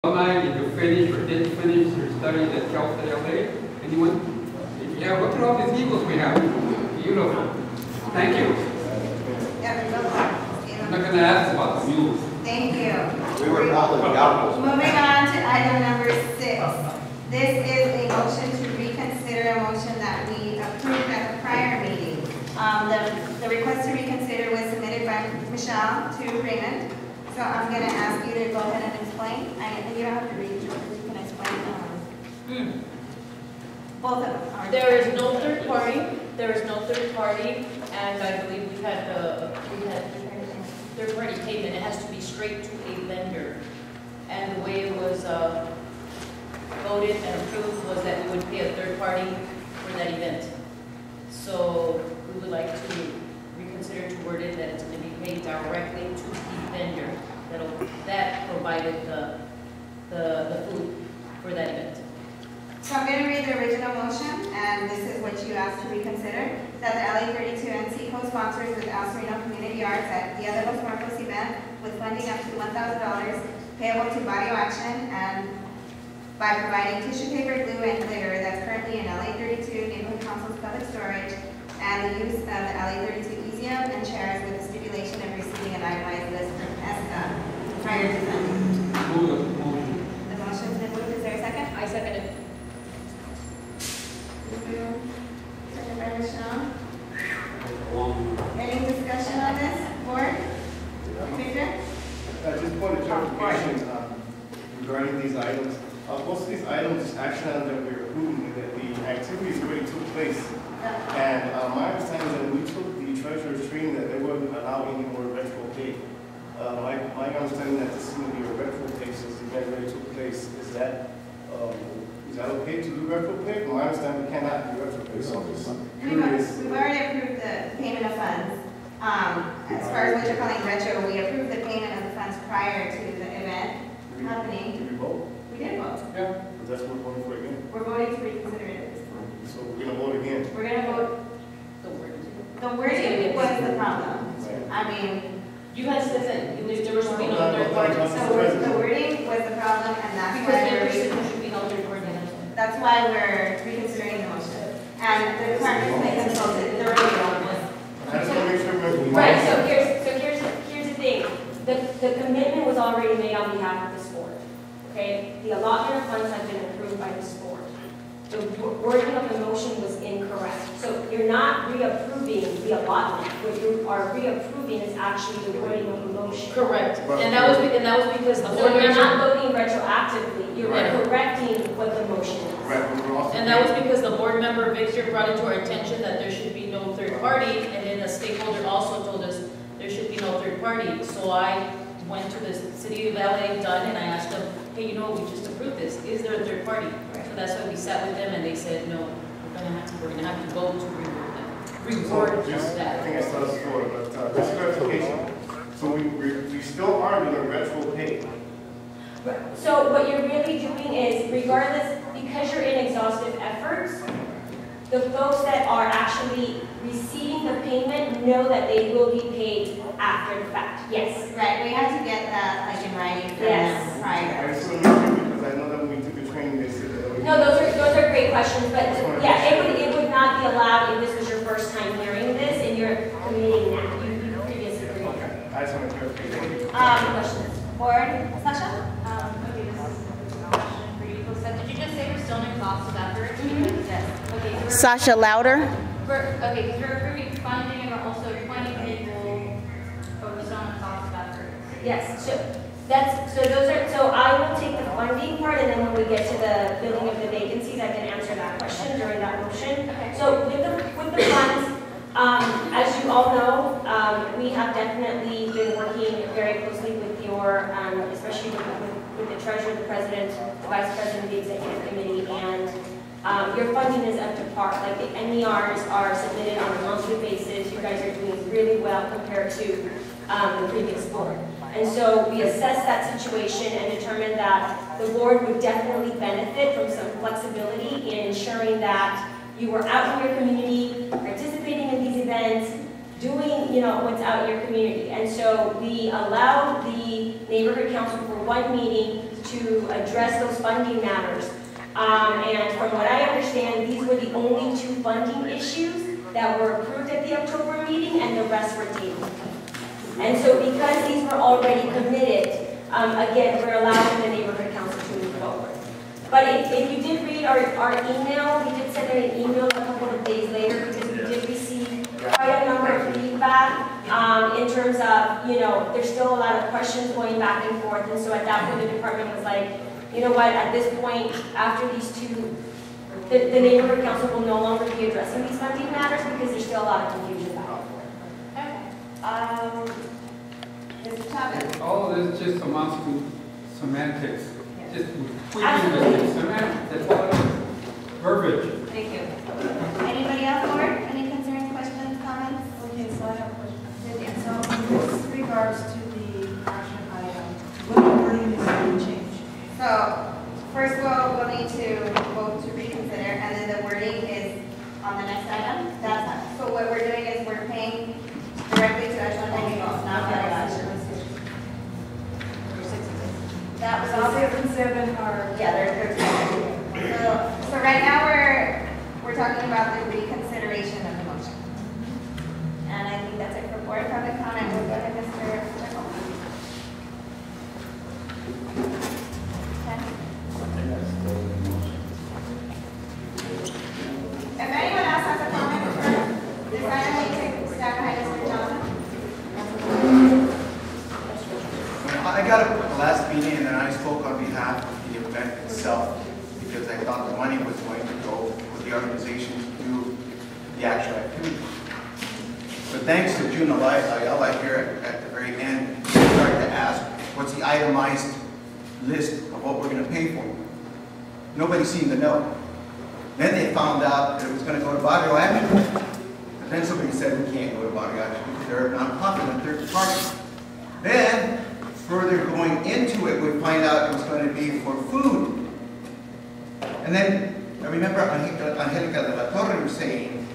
Alumni, did you finish or didn't finish your studies at Cal State LA? Anyone? Yeah, look at all these eagles we have. Beautiful. Thank you. I'm not going to ask about the mules. Thank you. We were all in Galveston. Moving on to item number 6. This is a motion to reconsider a motion that we approved at the prior meeting. The request to reconsider was submitted by Michelle to Raymond. So I'm going to ask you to go ahead and explain. And you don't have to read it, you can explain. Both of them. There is no third party. There is no third party, and I believe we had third party payment. It has to be straight to a vendor. And the way it was voted and approved was that we would pay a third party for that event. So we would like to reconsider to word it that it's going to be paid directly to the vendor that provided the food for that event. So I'm going to read the original motion, and this is what you asked to reconsider, that the LA 32 and Seacoast sponsors with El Sereno Community Arts at Dia de los Muertos event with funding up to $1,000 payable to Barrio Action and by providing tissue paper, glue, and glitter that's currently in LA 32 Neighborhood Council's public storage, and the use of the LA 32 museum and chairs with the stipulation of receiving an itemized list from ESCA prior to funding. Move the motion. The motion's been moved. Is there a second? I second it. Second by Michelle. Any discussion on this, board? Victor? Just point of clarification regarding these items. Most of these items, action items that we're approving, that the activities already took place. And my understanding is that when we took the treasurer's training, that they wouldn't allow any more retro pay. My understanding that this is going to be a retro pay since the event already took place. Is that okay to do retro pay? From my understanding, we cannot do retro pay. So We've already approved the payment of funds. As far as what you're calling retro, we approved the payment of the funds prior to the event happening. Did we vote? We did vote. Yeah. But that's what we're voting for again. We're voting to reconsider it at this point. So we're going to vote again. We're going to vote. The word. The wording was the problem. Right. I mean, You guys said that there was be no third party. so the wording was the problem, and that's Because why there we're should be no third party. that's why we're reconsidering the motion. And the department may consult it thoroughly on this. I just want to make sure we're Right, so here's the thing. The commitment was already made on behalf of this board. Okay? The allotment of funds have been approved by this board. The wording of the motion was incorrect. So you're not reapproving the allotment. What you are reapproving is actually the wording of the motion. Correct. And that was because the So board you're member. not voting retroactively. You're Right. correcting what the motion is. Right, but we're also And that was because the board member, Victor, brought it to our attention that there should be no third party, and then the stakeholder also told us there should be no third party. So I went to the city of LA, Dunn, and I asked them, hey, we just approved this. Is there a third party? So that's why we sat with them, and they said, no, we're gonna have to go to reward Just, I that. think I saw this before, but just clarification. So we still are doing retro pay. So what you're really doing is, regardless, because you're in exhaustive efforts, the folks that are actually receiving the payment know that they will be paid after the fact. Yes. Right, we had to get that like in writing from Yes. them I prior. just want to make sure because I know that when we took the training, they said that. No, those are great questions, but yeah, it would not be allowed if this was your first time hearing this and you're committing that. You previously agreed. I just want to clarify. Thank you. Questions? Board, Sasha? Okay, this is a question for you folks. Did you just say we're still in exhaustive effort? Yes. Okay, so Sasha Louder? okay, because we're approving funding and we're also appointing people, but we're still in exhaustive effort. Yes, so I will take the funding part, and then when we get to the filling of the vacancies, I can answer that question during that motion. Okay. So with the funds, as you all know, we have definitely been working very closely with your, especially with the treasurer, the president, the vice president of the executive committee, and your funding is up to par. Like the MERs are submitted on a monthly basis. You guys are doing really well compared to the previous board. And so we assessed that situation and determined that the board would definitely benefit from some flexibility in ensuring that you were out in your community, participating in these events, doing, what's out in your community. And so we allowed the neighborhood council for one meeting to address those funding matters. And from what I understand, these were the only 2 funding issues that were approved at the October meeting, and the rest were tabled. And so because these were already committed, again, we're allowing the neighborhood council to move forward. But if you did read our email, we did send an email a couple of days later because we did receive quite a number of feedback in terms of, you know, there's still a lot of questions going back and forth. And so at that point, the department was like, you know what, at this point, after these 2, the neighborhood council will no longer be addressing these funding matters because there's still a lot of confusion back and forth. Okay. Mr. Chavez? All of this just amounts to semantics. Just tweaking Absolutely. the semantics, that's all it is. Verbiage. Thank you. Anybody else, board? Any concerns, questions, comments? Okay, so I have a question. Cynthia? So with regards to the action item, what wording is being changed? So, first of all, we'll need to vote to reconsider, and then the wording is on the next item. That's, so what we're doing is we're paying directly to Echelon Technical, not the action. That was So also, 6 and 7 are. yeah, they're so right now we're talking about the reconsideration of the motion. And I think that's it for board public comment. We'll go to Mr. Jekyll. If anyone else has a comment for this item, we take staff behind Mr. Johnson. I got up at the last meeting and then I spoke on behalf of the event itself because I thought the money was going to go for the organization to do the actual activity. But thanks to June Ayala here at the very end, we started to ask, what's the itemized list of what we're going to pay for? Nobody seemed to know. Then they found out that it was going to go to Barrio Action. But then somebody said we can't go to Barrio Action because they're a non-profit and third party. Then, further going into it, we find out it was going to be for food. And then, I remember Angelica de la Torre was saying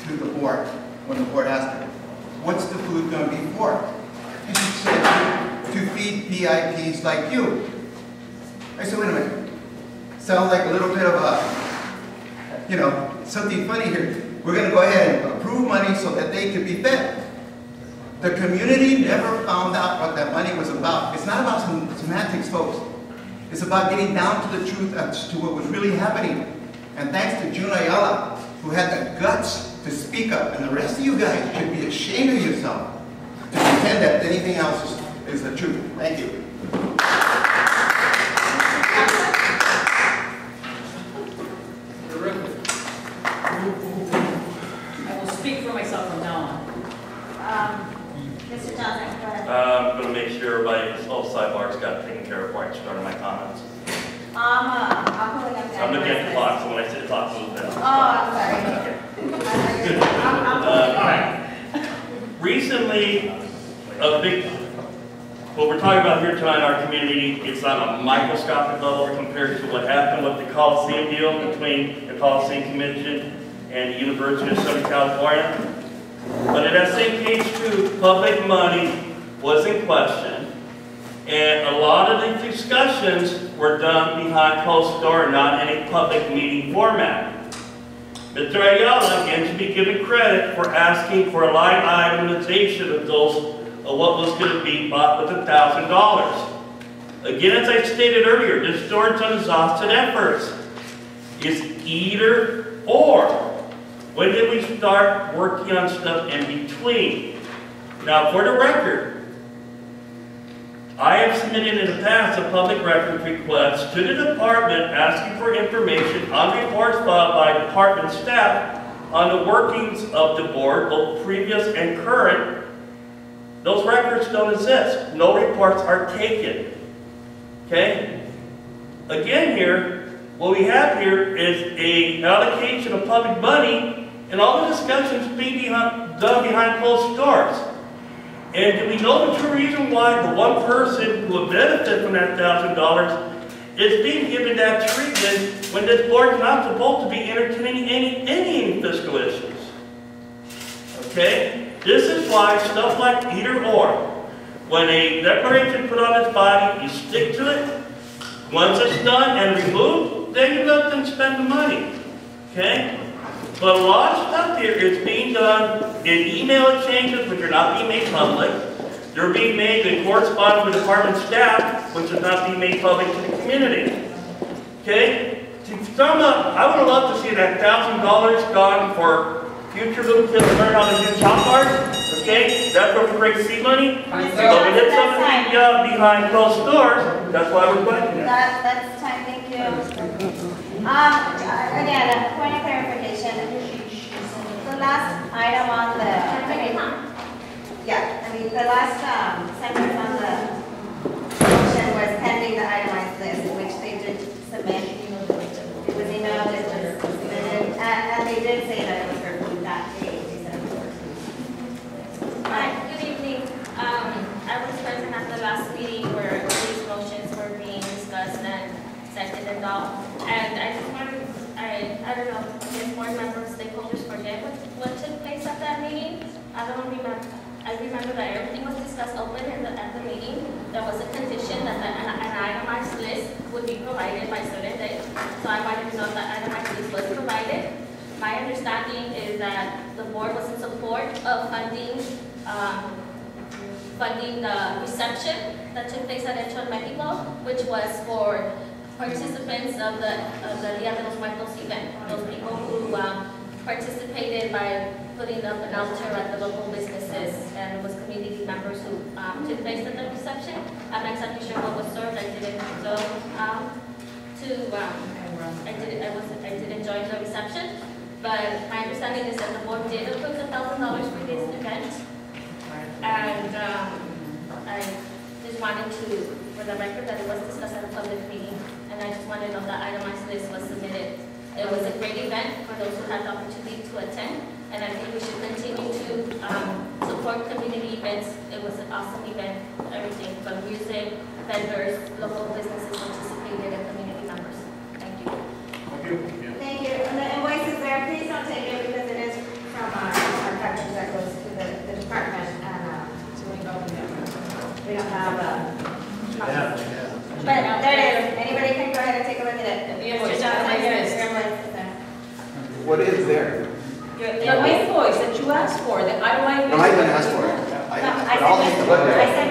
to the board, when the board asked her, what's the food going to be for? And she said, to feed VIPs like you. I said, wait a minute. Sounds like a little bit of a, you know, something funny here. We're going to go ahead and approve money so that they could be fed. The community never found out what that money was about. It's not about some semantics, folks. It's about getting down to the truth as to what was really happening. And thanks to June Ayala, who had the guts to speak up, and the rest of you guys should be ashamed of yourself to pretend that anything else is the truth. Thank you. Terrific. I will speak for myself from now on. Mr. Johnson, go ahead. I'm going to make sure everybody, all sidebars got taken care of before I start my comments. I'm pulling up the I'm looking at the list. clock, so when I say the clock moves down. Oh, I'm sorry. I'm pulling All right. Recently, what we're talking about here tonight in our community, it's on a microscopic level compared to what happened with the Coliseum deal between the Coliseum Commission and the University of Southern California. But at that same page too, public money was in question, and a lot of the discussions were done behind closed door, not in a public meeting format. Mr. Ayala, again, should be given credit for asking for a line itemization of those, of what was going to be bought with $1,000. Again, as I stated earlier, this starts on exhausted efforts. It's either or. When did we start working on stuff in between? Now, for the record, I have submitted in the past a public records request to the department asking for information on reports filed by department staff on the workings of the board, both previous and current. Those records don't exist. No reports are taken. Okay? Again here, what we have here is an allocation of public money, and all the discussions being done behind closed doors. And do we know the true reason why the one person who would benefit from that $1,000 is being given that treatment when this board is not supposed to be entertaining any fiscal issues? Okay? This is why stuff like either or, when a declaration is put on its body, you stick to it, Once it's done and removed, then you let them spend the money, okay? But a lot of stuff here is being done in email exchanges, which are not being made public. They're being made in correspondence with department staff, which is not being made public to the community. Okay? To sum up, I would love to see that $1,000 gone for future little kids to learn how to do chop art. Okay? That's where we break seed money. But we did something behind closed doors. That's why we're questioning it. That's time, thank you. Again, a point of clarification. The last item on the, the last sentence on the motion was pending the itemized list, which they did submit. It was emailed, it was submitted, and they did say that it was reviewed that day. They said it was. Hi, good evening. I was present at the last meeting where these motions were being discussed and seconded and all. And I just wanted, I don't know, if board members, stakeholders forget what took place at that meeting. I don't remember. I remember that everything was discussed open at the meeting. There was a condition that an itemized list would be provided by certain dates. So I wanted to know if that itemized list was provided. My understanding is that the board was in support of funding the reception that took place at Hecho en Mexico, which was for participants of the Dia de los Muertos event. Those people who participated by putting up an altar at the local businesses, and it was community members who took place at the reception. I'm not exactly sure what was served. I didn't go I did enjoy the reception, but my understanding is that the board did approve the $1,000 for this event, and I just wanted to, for the record, that it was discussed at a public meeting, and I just wanted to know that itemized list was submitted. It was a great event for those who had the opportunity to attend, and I think we should continue to support community events. It was an awesome event, everything from music, vendors, local businesses participated, and community members. Thank you. Thank you. Thank you. And the invoice is there. Please don't take it because it is from our package that goes to the department, and we don't have But there it is. Anybody can go ahead and take a look at it. The invoice. Yes. What is there? The invoice that you asked for, that I don't like. No, I didn't ask for it. I sent